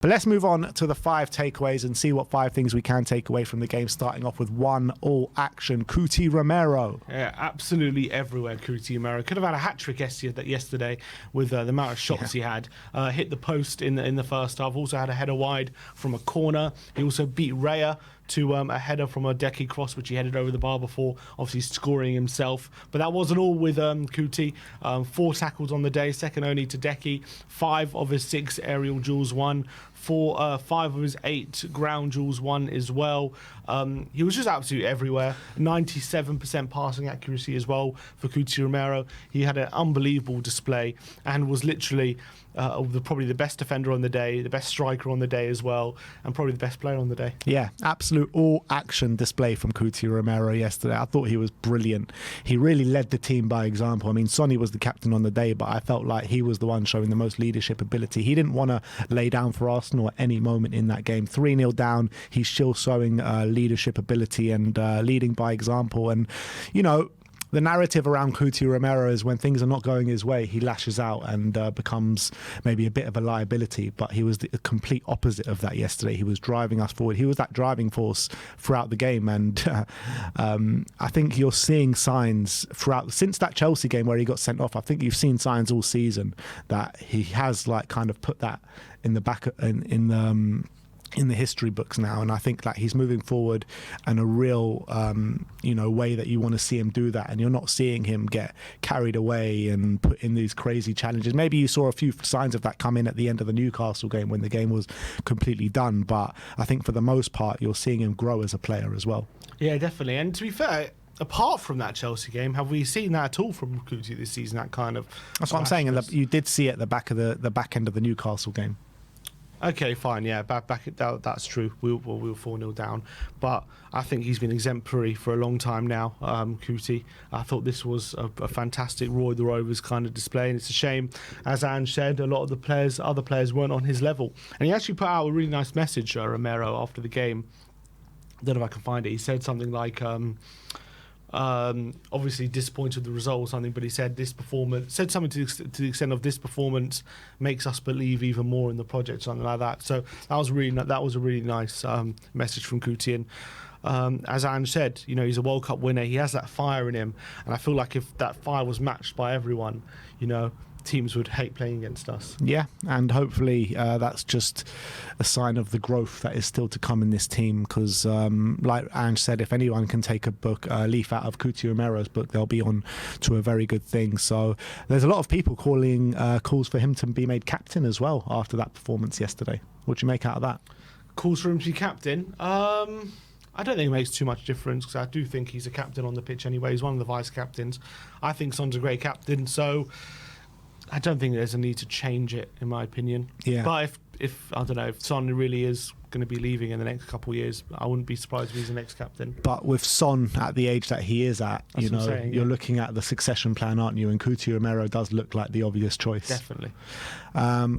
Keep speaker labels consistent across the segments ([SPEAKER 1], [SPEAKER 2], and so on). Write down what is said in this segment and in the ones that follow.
[SPEAKER 1] But let's move on to the 5 takeaways and see what 5 things we can take away from the game, starting off with one all-action Cuti Romero.
[SPEAKER 2] Yeah, absolutely everywhere, Cuti Romero. Could have had a hat-trick yesterday with the amount of shots he had. Hit the post in the first half. Also had a header wide from a corner. He also beat Raya to a header from a Depay cross, which he headed over the bar before, obviously scoring himself. But that wasn't all with Cuti. 4 tackles on the day, second only to Depay. 5 of his 6 aerial duels won. 5 of his 8 ground duels won as well. He was just absolutely everywhere. 97% passing accuracy as well for Cuti Romero. He had an unbelievable display and was literally probably the best defender on the day, the best striker on the day as well, and probably the best player on the day.
[SPEAKER 1] Yeah, absolute all-action display from Cuti Romero yesterday. I thought he was brilliant. He really led the team by example. I mean, Sonny was the captain on the day, but I felt like he was the one showing the most leadership ability. He didn't want to lay down for Arsenal at any moment in that game. 3-0 down, he's still showing leadership ability and leading by example. And, you know, the narrative around Cuti Romero is when things are not going his way, he lashes out and becomes maybe a bit of a liability. But he was the complete opposite of that yesterday. He was driving us forward. He was that driving force throughout the game. And I think you're seeing signs since that Chelsea game where he got sent off. I think you've seen signs all season that he has like kind of put that in the back in the history books now, and I think that he's moving forward in a real way that you want to see him do that, and you're not seeing him get carried away and put in these crazy challenges. Maybe you saw a few signs of that come in at the end of the Newcastle game when the game was completely done, but I think for the most part you're seeing him grow as a player as well.
[SPEAKER 2] Yeah, definitely. And to be fair, apart from that Chelsea game, have we seen that at all from Cuti this season? That kind of
[SPEAKER 1] that's what I'm saying, and you did see it at the back end of the Newcastle game.
[SPEAKER 2] Okay, fine, yeah, that's true. We were 4-0 down, but I think he's been exemplary for a long time now, Cuti. I thought this was a fantastic Roy the Rovers kind of display, and it's a shame, as Ange said, a lot of the other players weren't on his level. And he actually put out a really nice message, Romero, after the game. I don't know if I can find it. He said something like, obviously disappointed with the result or something, but he said said something to the extent of this performance makes us believe even more in the project, something like that. So that was a really nice message from Cuti. And as Ange said, you know, he's a World Cup winner. He has that fire in him, and I feel like if that fire was matched by everyone, you know, teams would hate playing against us. Yeah, and hopefully that's just a sign of the growth that is still to come in this team, because like Ange said, if anyone can take a leaf out of Cuti Romero's book, they'll be on to a very good thing. So there's a lot of people calling calls for him to be made captain as well after that performance yesterday. What do you make out of that? Calls for him to be captain? I don't think it makes too much difference, because I do think he's a captain on the pitch anyway. He's one of the vice captains. I think Son's a great captain, so I don't think there's a need to change it, in my opinion. Yeah. But if I don't know, if Son really is going to be leaving in the next couple of years, I wouldn't be surprised if he's the next captain. But with Son at the age that he is at, you're looking at the succession plan, aren't you? And Cuti Romero does look like the obvious choice. Definitely.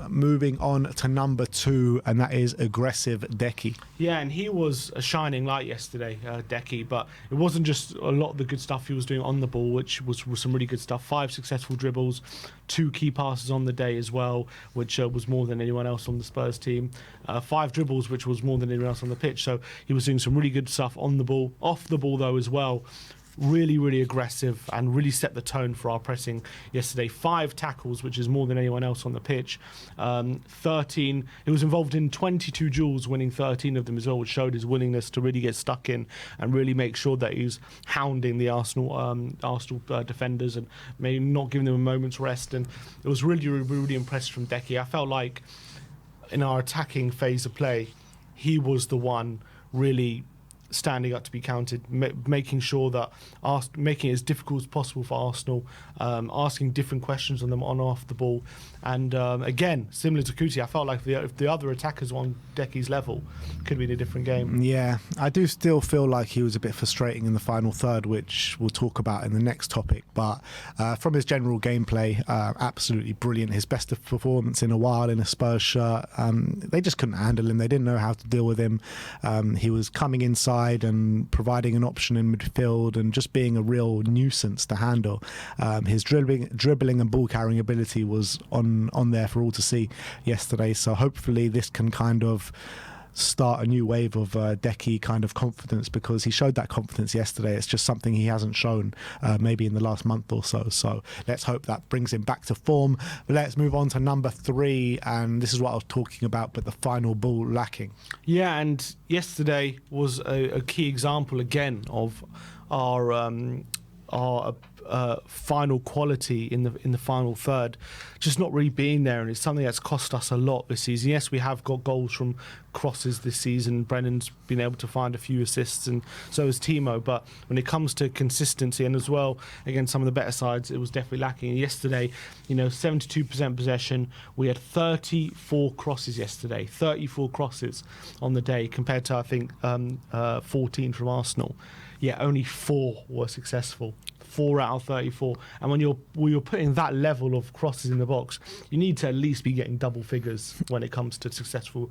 [SPEAKER 2] Moving on to number 2, and that is aggressive Depay. Yeah, and he was a shining light yesterday, Depay, but it wasn't just a lot of the good stuff he was doing on the ball, which was some really good stuff. 5 successful dribbles, 2 key passes on the day as well, which was more than anyone else on the Spurs team. 5 dribbles, which was more than anyone else on the pitch. So he was doing some really good stuff on the ball, off the ball though as well. Really, really aggressive and really set the tone for our pressing yesterday. 5 tackles, which is more than anyone else on the pitch. 13. He was involved in 22 duels, winning 13 of them as well, which showed his willingness to really get stuck in and really make sure that he's hounding the Arsenal defenders and maybe not giving them a moment's rest. And it was really, really, really impressed from Depay. I felt like in our attacking phase of play, he was the one really standing up to be counted, making sure that making it as difficult as possible for Arsenal, asking different questions on them on and off the ball. And again, similar to Cuti, I felt like if the other attackers were on Depay's level, could be in a different game. Yeah, I do still feel like he was a bit frustrating in the final third, which we'll talk about in the next topic. But from his general gameplay, absolutely brilliant. His best performance in a while in a Spurs shirt. They just couldn't handle him. They didn't know how to deal with him. He was coming inside
[SPEAKER 1] side and providing an option in midfield and just being a real nuisance to handle. His dribbling and ball carrying ability was on there for all to see yesterday. So hopefully this can kind of start a new wave of Decky kind of confidence, because he showed that confidence yesterday. It's just something he hasn't shown maybe in the last month or so. So let's hope that brings him back to form. But let's move on to number 3, and this is what I was talking about, but the final ball lacking.
[SPEAKER 2] Yeah, and yesterday was a key example again of our final quality in the final third just not really being there, and it's something that's cost us a lot this season. Yes, we have got goals from crosses this season. Brennan's been able to find a few assists, and so has Timo, but when it comes to consistency, and as well against some of the better sides, it was definitely lacking. And yesterday, 72% possession, we had 34 crosses yesterday, 34 crosses on the day, compared to I think 14 from Arsenal. Yeah, only 4 were successful. 4 out of 34, and when you're putting that level of crosses in the box, you need to at least be getting double figures when it comes to successful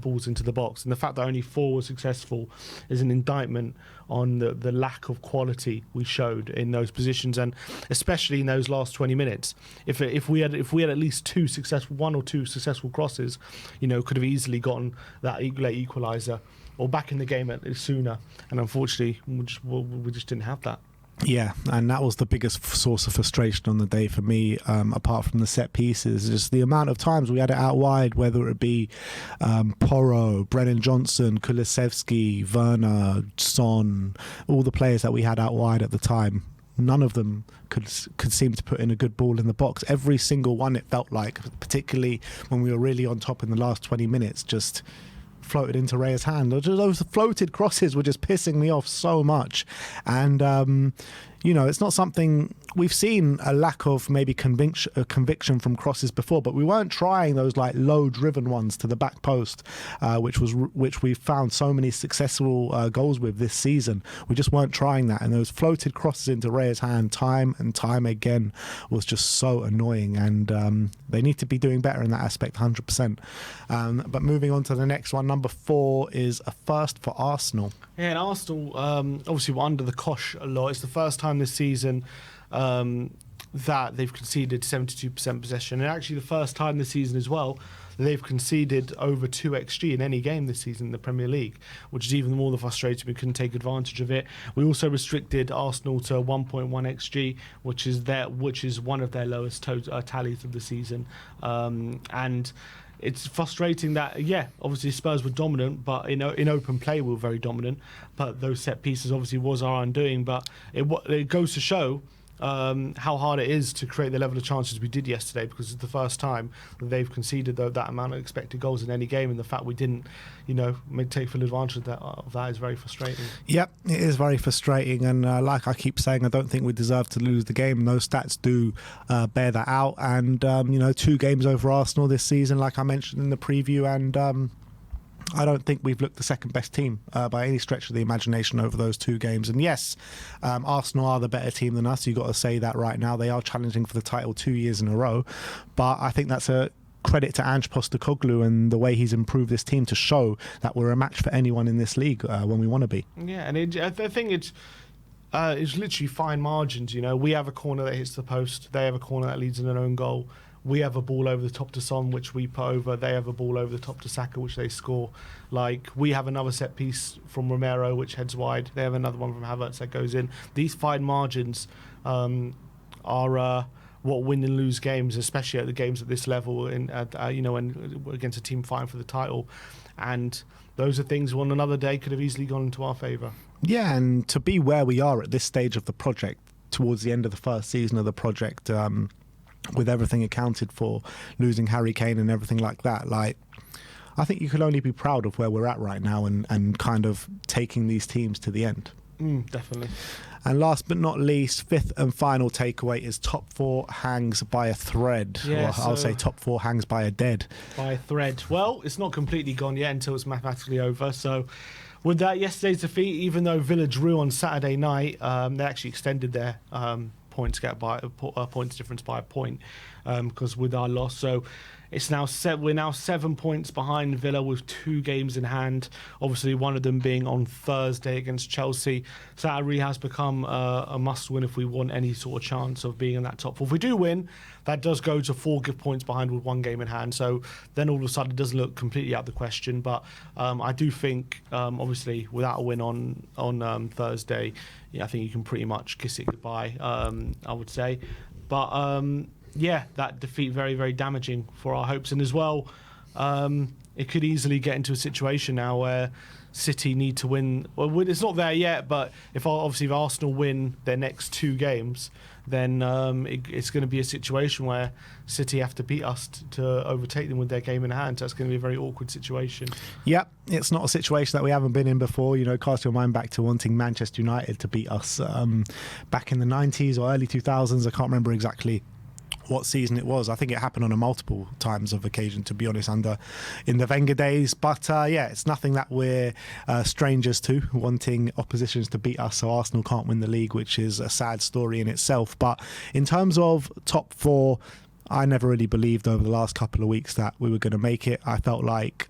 [SPEAKER 2] balls into the box. And the fact that only 4 were successful is an indictment on the lack of quality we showed in those positions, and especially in those last 20 minutes. If we had at least 1 or 2 successful crosses, could have easily gotten that late equaliser or back in the game sooner. And unfortunately, we just didn't have that.
[SPEAKER 1] Yeah, and that was the biggest source of frustration on the day for me, apart from the set pieces. Just the amount of times we had it out wide, whether it be Porro, Brennan Johnson, Kulusevski, Werner, Son, all the players that we had out wide at the time. None of them could seem to put in a good ball in the box. Every single one, it felt like, particularly when we were really on top in the last 20 minutes, just floated into Raya's hand. Those floated crosses were just pissing me off so much. And it's not something we've seen, a lack of maybe conviction from crosses before, but we weren't trying those like low driven ones to the back post, which we found so many successful goals with this season. We just weren't trying that, and those floated crosses into Raya's hand time and time again was just so annoying, and they need to be doing better in that aspect 100%. But moving on to the next one, number 4 is a first for Arsenal.
[SPEAKER 2] Yeah, and Arsenal obviously were under the cosh a lot. It's the first time this season that they've conceded 72% possession, and actually the first time this season as well they've conceded over 2 XG in any game this season in the Premier League, which is even more than frustrating. We couldn't take advantage of it. We also restricted Arsenal to 1.1 XG, which is one of their lowest tallies of the season, and it's frustrating that, obviously Spurs were dominant, but in open play we were very dominant. But those set pieces obviously was our undoing. But it goes to show how hard it is to create the level of chances we did yesterday, because it's the first time that they've conceded that amount of expected goals in any game, and the fact we didn't, take full advantage of that is very frustrating. Yep,
[SPEAKER 1] it is very frustrating, and like I keep saying, I don't think we deserve to lose the game. Those stats do bear that out, and 2 games over Arsenal this season, like I mentioned in the preview, and I don't think we've looked the second best team by any stretch of the imagination over those 2 games. And yes, Arsenal are the better team than us. You've got to say that right now. They are challenging for the title 2 years in a row. But I think that's a credit to Ange Postecoglou and the way he's improved this team to show that we're a match for anyone in this league when we want to be.
[SPEAKER 2] Yeah, and I think it's literally fine margins. We have a corner that hits the post. They have a corner that leads in an own goal. We have a ball over the top to Son, which we put over. They have a ball over the top to Saka, which they score. Like, we have another set piece from Romero, which heads wide. They have another one from Havertz that goes in. These fine margins are what win and lose games, especially at the games at this level, when against a team fighting for the title. And those are things on another day could have easily gone into our favour.
[SPEAKER 1] Yeah, and to be where we are at this stage of the project, towards the end of the first season of the project, with everything accounted for, losing Harry Kane and everything like that, I think you can only be proud of where we're at right now and kind of taking these teams to the end.
[SPEAKER 2] Definitely.
[SPEAKER 1] And last but not least, 5th and final takeaway is top 4 hangs by a thread.
[SPEAKER 2] Yeah,
[SPEAKER 1] I'll say top 4 hangs by a dead.
[SPEAKER 2] By a thread. Well, it's not completely gone yet until it's mathematically over. So with that, yesterday's defeat, even though Villa drew on Saturday night, they actually extended their points gap by points difference by a point because with our loss. So It's now we're now 7 points behind Villa with 2 games in hand. Obviously, one of them being on Thursday against Chelsea. So that really has become a must-win if we want any sort of chance of being in that top 4. If we do win, that does go to 4 points behind with 1 game in hand. So then all of a sudden it doesn't look completely out of the question. But I do think, obviously, without a win on Thursday, I think you can pretty much kiss it goodbye, I would say. But yeah, that defeat very, very damaging for our hopes. And as well, it could easily get into a situation now where City need to win. Well, it's not there yet, but if Arsenal win their next 2 games, then it's going to be a situation where City have to beat us to overtake them with their game in hand. So it's going to be a very awkward situation.
[SPEAKER 1] Yep, it's not a situation that we haven't been in before. Cast your mind back to wanting Manchester United to beat us back in the 90s or early 2000s. I can't remember exactly what season it was. I think it happened on a multiple times of occasion, to be honest, in the Wenger days. But yeah, it's nothing that we're strangers to, wanting oppositions to beat us so Arsenal can't win the league, which is a sad story in itself. But in terms of top 4, I never really believed over the last couple of weeks that we were going to make it. I felt like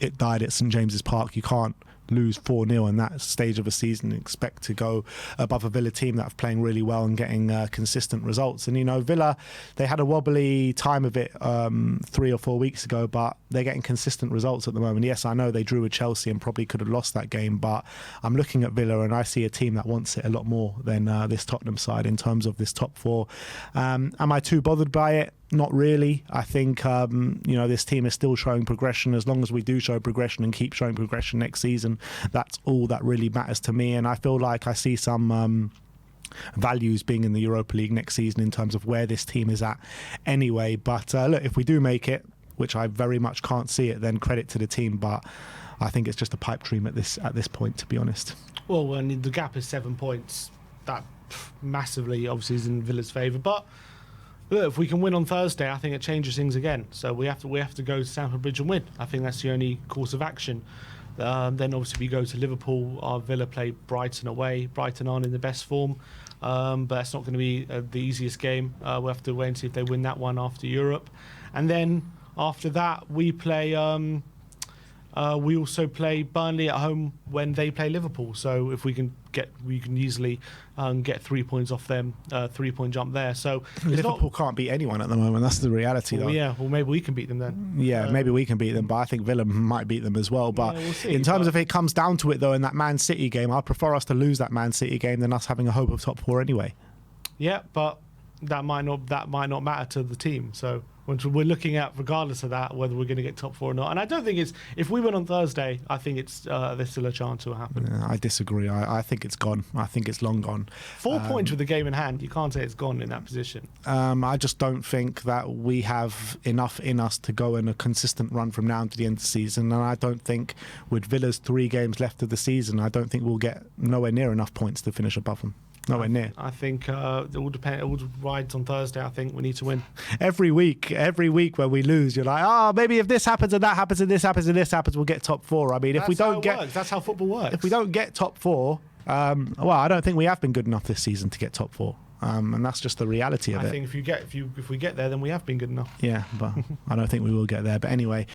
[SPEAKER 1] it died at St James's Park. You can't lose 4-0 in that stage of a season and expect to go above a Villa team that are playing really well and getting consistent results. And Villa, they had a wobbly time of it 3 or 4 weeks ago, but they're getting consistent results at the moment. Yes, I know they drew with Chelsea and probably could have lost that game, but I'm looking at Villa and I see a team that wants it a lot more than this Tottenham side in terms of this top 4. Am I too bothered by it? Not really. I think this team is still showing progression. As long as we do show progression and keep showing progression next season, that's all that really matters to me. And I feel like I see some values being in the Europa League next season in terms of where this team is at anyway. But look, if we do make it, which I very much can't see it, then credit to the team. But I think it's just a pipe dream at this point, to be honest.
[SPEAKER 2] Well, when the gap is 7 points, that massively obviously is in Villa's favour. But look, if we can win on Thursday, I think it changes things again. So we have to go to Stamford Bridge and win. I think that's the only course of action. Then obviously we go to Liverpool. Our Villa play Brighton away. Brighton aren't in the best form, but that's not going to be the easiest game. We'll have to wait and see if they win that one after Europe. And then after that, we play. We also play Burnley at home when they play Liverpool. So if we can easily get 3 points off them, 3-point jump there. So
[SPEAKER 1] Liverpool can't beat anyone at the moment. That's the reality, though.
[SPEAKER 2] Yeah, well, maybe we can beat them then.
[SPEAKER 1] Yeah, maybe we can beat them, but I think Villa might beat them as well. But we'll see, in terms of it comes down to it, though, in that Man City game, I'd prefer us to lose that Man City game than us having a hope of top 4 anyway.
[SPEAKER 2] Yeah, but that might not matter to the team. So we're looking at, regardless of that, whether we're going to get top 4 or not. And I don't think if we win on Thursday, I think there's still a chance it will happen.
[SPEAKER 1] Yeah, I disagree. I think it's gone. I think it's long gone.
[SPEAKER 2] 4 points with the game in hand, you can't say it's gone in that position.
[SPEAKER 1] I just don't think that we have enough in us to go in a consistent run from now to the end of the season. And I don't think with Villa's 3 games left of the season, I don't think we'll get nowhere near enough points to finish above them. Nowhere near.
[SPEAKER 2] I think it all depends. It all rides on Thursday. I think we need to win.
[SPEAKER 1] Every week when we lose, you're like, maybe if this happens and that happens and this happens and this happens, we'll get top 4. I mean, if we don't get,
[SPEAKER 2] that's how football works.
[SPEAKER 1] If we don't get top 4, I don't think we have been good enough this season to get top 4. And that's just the reality of it.
[SPEAKER 2] I think if we get there, then we have been good enough.
[SPEAKER 1] Yeah, but I don't think we will get there. But anyway.